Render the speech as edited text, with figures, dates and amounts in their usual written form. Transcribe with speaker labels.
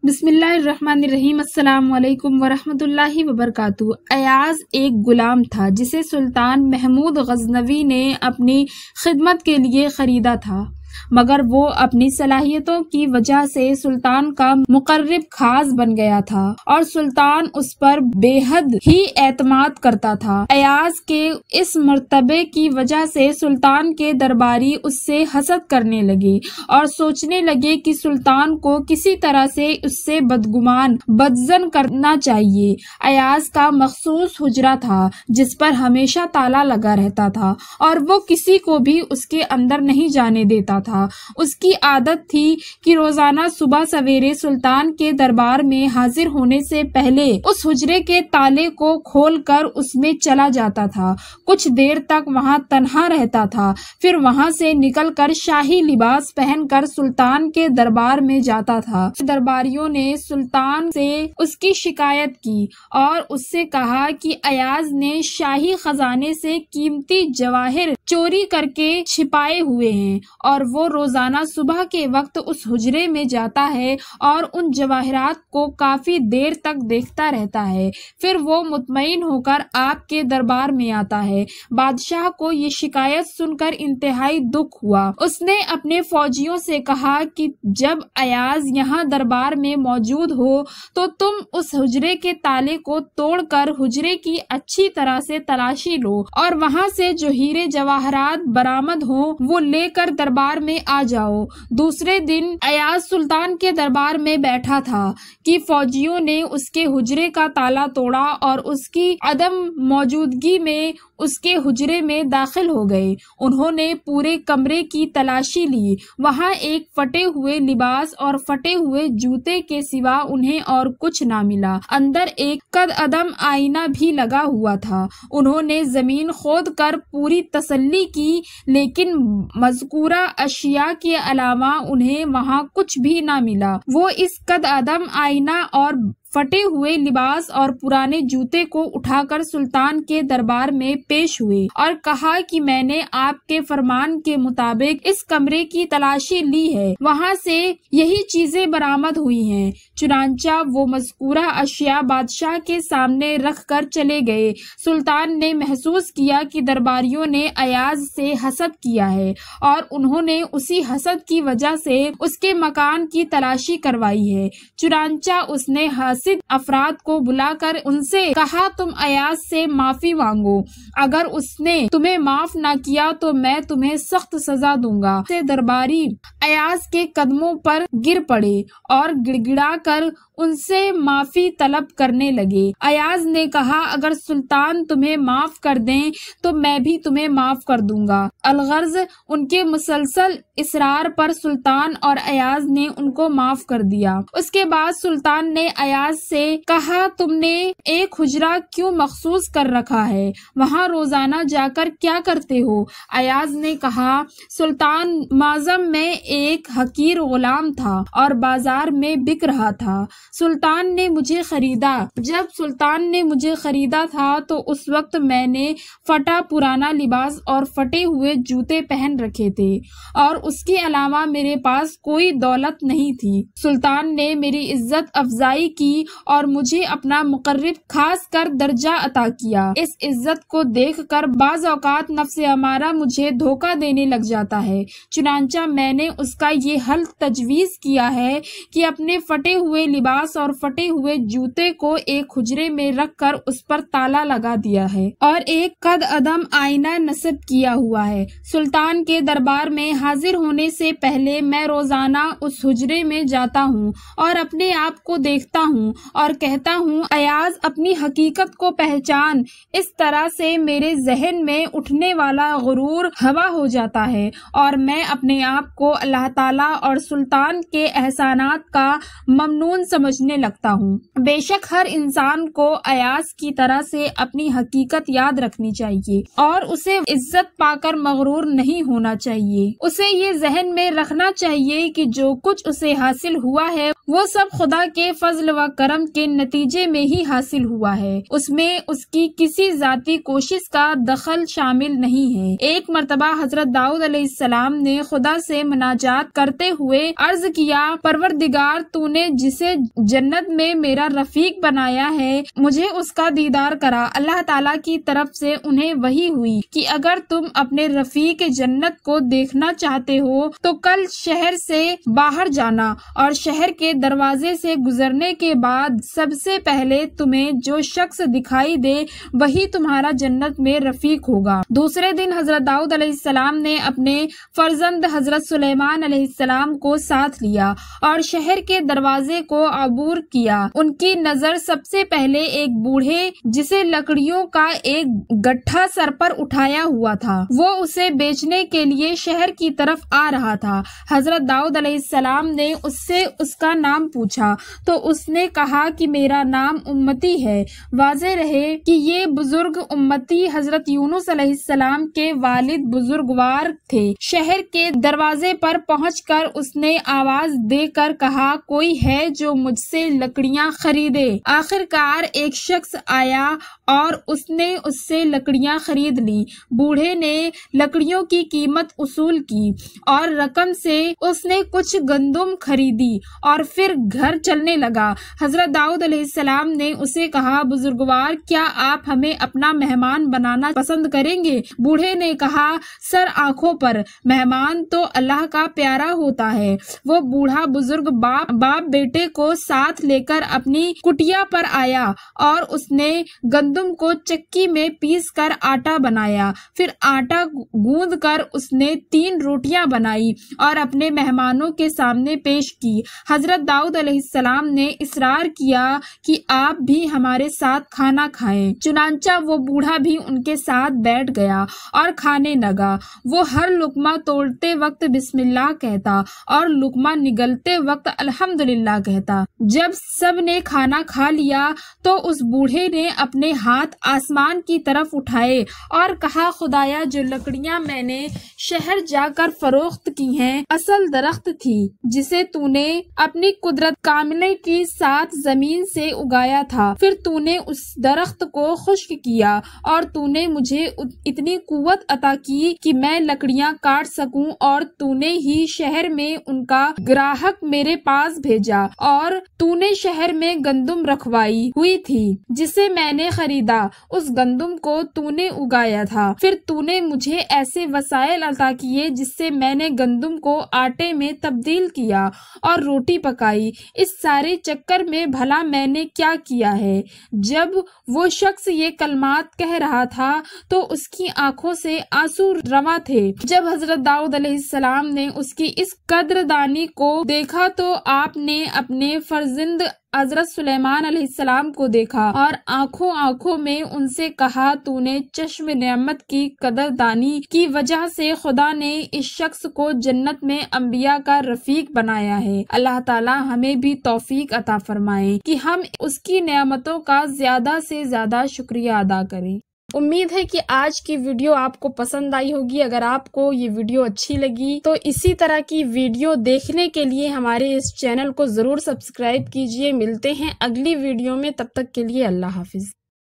Speaker 1: بسم اللہ الرحمن الرحیم۔ السلام علیکم ورحمۃ اللہ وبرکاتہ۔ ایاز ایک غلام تھا جسے سلطان محمود غزنوی نے اپنی خدمت کے لیے خریدا تھا، مگر وہ اپنی صلاحیتوں کی وجہ سے سلطان کا مقرب خاص بن گیا تھا اور سلطان اس پر بے حد ہی اعتماد کرتا تھا۔ ایاز کے اس مرتبے کی وجہ سے سلطان کے درباری اس سے حسد کرنے لگے اور سوچنے لگے کہ سلطان کو کسی طرح سے اس سے بدگمان بدظن کرنا چاہیے۔ ایاز کا مخصوص حجرہ تھا جس پر ہمیشہ تالا لگا رہتا تھا اور وہ کسی کو بھی اس کے اندر نہیں جانے دیتا تھا۔ اس کی عادت تھی کہ روزانہ صبح سویرے سلطان کے دربار میں حاضر ہونے سے پہلے اس حجرے کے تالے کو کھول کر اس میں چلا جاتا تھا، کچھ دیر تک وہاں تنہا رہتا تھا، پھر وہاں سے نکل کر شاہی لباس پہن کر سلطان کے دربار میں جاتا تھا۔ درباریوں نے سلطان سے اس کی شکایت کی اور اس سے کہا کہ ایاز نے شاہی خزانے سے قیمتی جواہر چوری کر کے چھپائے ہوئے ہیں اور وہ روزانہ صبح کے وقت اس حجرے میں جاتا ہے اور ان جواہرات کو کافی دیر تک دیکھتا رہتا ہے، پھر وہ مطمئن ہو کر آپ کے دربار میں آتا ہے۔ بادشاہ کو یہ شکایت سن کر انتہائی دکھ ہوا۔ اس نے اپنے فوجیوں سے کہا کہ جب ایاز یہاں دربار میں موجود ہو تو تم اس حجرے کے تالے کو توڑ کر حجرے کی اچھی طرح سے تلاشی لو اور وہاں سے جو ہیرے جواہرات برآمد ہوں وہ لے کر دربار میں آ جاؤ۔ دوسرے دن ایاز سلطان کے دربار میں بیٹھا تھا کہ فوجیوں نے اس کے حجرے کا تالا توڑا اور اس کی عدم موجودگی میں اس کے حجرے میں داخل ہو گئے۔ انہوں نے پورے کمرے کی تلاشی لی، وہاں ایک پھٹے ہوئے لباس اور پھٹے ہوئے جوتے کے سوا انہیں اور کچھ نہ ملا۔ اندر ایک قد عدم آئینہ بھی لگا ہوا تھا۔ انہوں نے زمین کھود کر پوری تسلی کی لیکن مذکورہ اشیاء کے علاوہ انہیں وہاں کچھ بھی نہ ملا۔ وہ اس قد عدم آئینہ اور پھٹے ہوئے لباس اور پرانے جوتے کو اٹھا کر سلطان کے دربار میں پیش ہوئے اور کہا کہ میں نے آپ کے فرمان کے مطابق اس کمرے کی تلاشی لی ہے، وہاں سے یہی چیزیں برآمد ہوئی ہیں۔ چنانچہ وہ مذکورہ اشیاء بادشاہ کے سامنے رکھ کر چلے گئے۔ سلطان نے محسوس کیا کہ درباریوں نے ایاز سے حسد کیا ہے اور انہوں نے اسی حسد کی وجہ سے اس کے مکان کی تلاشی کروائی ہے۔ چنانچہ اس نے حاسد افراد کو بلا کر ان سے کہا تم ایاز سے معافی مانگو، اگر اس نے تمہیں معاف نہ کیا تو میں تمہیں سخت سزا دوں گا۔ درباری ایاز کے قدموں پر گر پڑے اور گڑ گڑا کر ان سے معافی طلب کرنے لگے۔ ایاز نے کہا اگر سلطان تمہیں معاف کر دیں تو میں بھی تمہیں معاف کر دوں گا۔ الغرض ان کے مسلسل اصرار پر سلطان اور ایاز نے ان کو معاف کر دیا۔ اس کے بعد سلطان نے ایاز سے کہا تم نے ایک حجرہ کیوں مخصوص کر رکھا ہے، وہاں روزانہ جا کر کیا کرتے ہو؟ ایاز نے کہا سلطان معظم میں ایک حقیر غلام تھا اور بازار میں بک رہا تھا، سلطان نے مجھے خریدا۔ جب سلطان نے مجھے خریدا تھا تو اس وقت میں نے پھٹا پرانا لباس اور پھٹے ہوئے جوتے پہن رکھے تھے اور اس کے علاوہ میرے پاس کوئی دولت نہیں تھی۔ سلطان نے میری عزت افزائی کی اور مجھے اپنا مقرب خاص کر درجہ عطا کیا۔ اس عزت کو دیکھ کر بعض اوقات نفس امارہ مجھے دھوکہ دینے لگ جاتا ہے، چنانچہ میں نے اس کا یہ حل تجویز کیا ہے کہ اپنے پھٹے ہوئے لباس اور پھٹے ہوئے جوتے کو ایک حجرے میں رکھ کر اس پر تالا لگا دیا ہے اور ایک قد عدم آئینہ نصب کیا ہوا ہے۔ سلطان کے دربار میں حاضر ہونے سے پہلے میں روزانہ اس حجرے میں جاتا ہوں اور اپنے آپ کو دیکھتا ہوں اور کہتا ہوں ایاز اپنی حقیقت کو پہچان۔ اس طرح سے میرے ذہن میں اٹھنے والا غرور ہوا ہو جاتا ہے اور میں اپنے آپ کو اللہ تعالیٰ اور سلطان کے احسانات کا ممنون سمجھنے لگتا ہوں۔ بے شک ہر انسان کو ایاز کی طرح سے اپنی حقیقت یاد رکھنی چاہیے اور اسے عزت پا کر مغرور نہیں ہونا چاہیے۔ اسے یہ ذہن میں رکھنا چاہیے کہ جو کچھ اسے حاصل ہوا ہے وہ سب خدا کے فضل و کرم کے نتیجے میں ہی حاصل ہوا ہے، اس میں اس کی کسی ذاتی کوشش کا دخل شامل نہیں ہے۔ ایک مرتبہ حضرت داؤد علیہ السلام نے خدا سے مناجات کرتے ہوئے عرض کیا پروردگار تو نے جسے جنت میں میرا رفیق بنایا ہے، مجھے اس کا دیدار کرا۔ اللہ تعالیٰ کی طرف سے انہیں وحی ہوئی کہ اگر تم اپنے رفیق جنت کو دیکھنا چاہتے ہو تو کل شہر سے باہر جانا اور شہر کے دروازے سے گزرنے کے بعد سب سے پہلے تمہیں جو شخص دکھائی دے وہی تمہارا جنت میں رفیق ہوگا۔ دوسرے دن حضرت داؤد علیہ السلام نے اپنے فرزند حضرت سلیمان علیہ السلام کو ساتھ لیا اور شہر کے دروازے کو عبور کیا۔ ان کی نظر سب سے پہلے ایک بوڑھے جسے لکڑیوں کا ایک گٹھا سر پر اٹھایا ہوا تھا، وہ اسے بیچنے کے لیے شہر کی طرف آ رہا تھا۔ حضرت داؤد علیہ السلام نے اس سے اس کا نام پوچھا تو اس نے کہا کہ میرا نام امتی ہے۔ واضح رہے کہ یہ بزرگ امتی حضرت یونس علیہ السلام کے والد بزرگوار تھے۔ شہر کے دروازے پر پہنچ کر اس نے آواز دے کر کہا، کوئی ہے جو مجھ سے لکڑیاں خریدے؟ آخر کار ایک شخص آیا اور اس نے اس سے لکڑیاں خرید لی۔ بوڑھے نے لکڑیوں کی قیمت وصول کی اور رقم سے اس نے کچھ گندم خریدی اور پھر گھر چلنے لگا۔ حضرت داؤد علیہ السلام نے اسے کہا، بزرگوار، کیا آپ ہمیں اپنا مہمان بنانا پسند کریں گے؟ بوڑھے نے کہا، سر آنکھوں پر، مہمان تو اللہ کا پیارا ہوتا ہے۔ وہ بوڑھا بزرگ باپ بیٹے کو ساتھ لے کر اپنی کٹیا پر آیا اور اس نے گندم کو چکی میں پیس کر آٹا بنایا، پھر آٹا گوندھ کر اس نے 3 روٹیاں بنائی اور اپنے مہمانوں کے سامنے پیش کی۔ حضرت داؤد علیہ السلام نے اصرار کیا کہ آپ بھی ہمارے ساتھ کھانا کھائیں، چنانچہ وہ بوڑھا بھی ان کے ساتھ بیٹھ گیا اور کھانے لگا۔ وہ ہر لقمہ توڑتے وقت بسم اللہ کہتا اور لقمہ نگلتے وقت الحمدللہ کہتا۔ جب سب نے کھانا کھا لیا تو اس بوڑھے نے اپنے ہاتھ آسمان کی طرف اٹھائے اور کہا، خدایا، جو لکڑیاں میں نے شہر جا کر فروخت کی ہیں اصل درخت تھی جسے تو نے اپنی قدرت کاملہ کے ساتھ زمین سے اگایا تھا، پھر تو نے اس درخت کو خشک کیا اور تو نے مجھے اتنی قوت عطا کی کہ میں لکڑیاں کاٹ سکوں، اور تو نے ہی شہر میں ان کا گراہک میرے پاس بھیجا، اور تو نے شہر میں گندم رکھوائی ہوئی تھی جسے میں نے خریدا، اس گندم کو تو نے اگایا تھا، پھر تو نے مجھے ایسے وسائل عطا کیے جس سے میں نے گندم کو آٹے میں تبدیل کیا اور روٹی پکائی۔ اس سارے چکر میں بھلا میں نے کیا کیا ہے؟ جب وہ شخص یہ کلمات کہہ رہا تھا تو اس کی آنکھوں سے آنسو رواں تھے۔ جب حضرت داؤد علیہ السلام نے اس کی اس قدردانی کو دیکھا تو آپ نے اپنے فرزند حضرت سلیمان علیہ السلام کو دیکھا اور آنکھوں میں ان سے کہا، تو نے چشم نعمت کی قدردانی کی وجہ سے خدا نے اس شخص کو جنت میں انبیاء کا رفیق بنایا ہے۔ اللہ تعالی ہمیں بھی توفیق عطا فرمائے کہ ہم اس کی نعمتوں کا زیادہ سے زیادہ شکریہ ادا کریں۔ امید ہے کہ آج کی ویڈیو آپ کو پسند آئی ہوگی۔ اگر آپ کو یہ ویڈیو اچھی لگی تو اسی طرح کی ویڈیو دیکھنے کے لیے ہمارے اس چینل کو ضرور سبسکرائب کیجیے۔ ملتے ہیں اگلی ویڈیو میں، تب تک کے لیے اللہ حافظ۔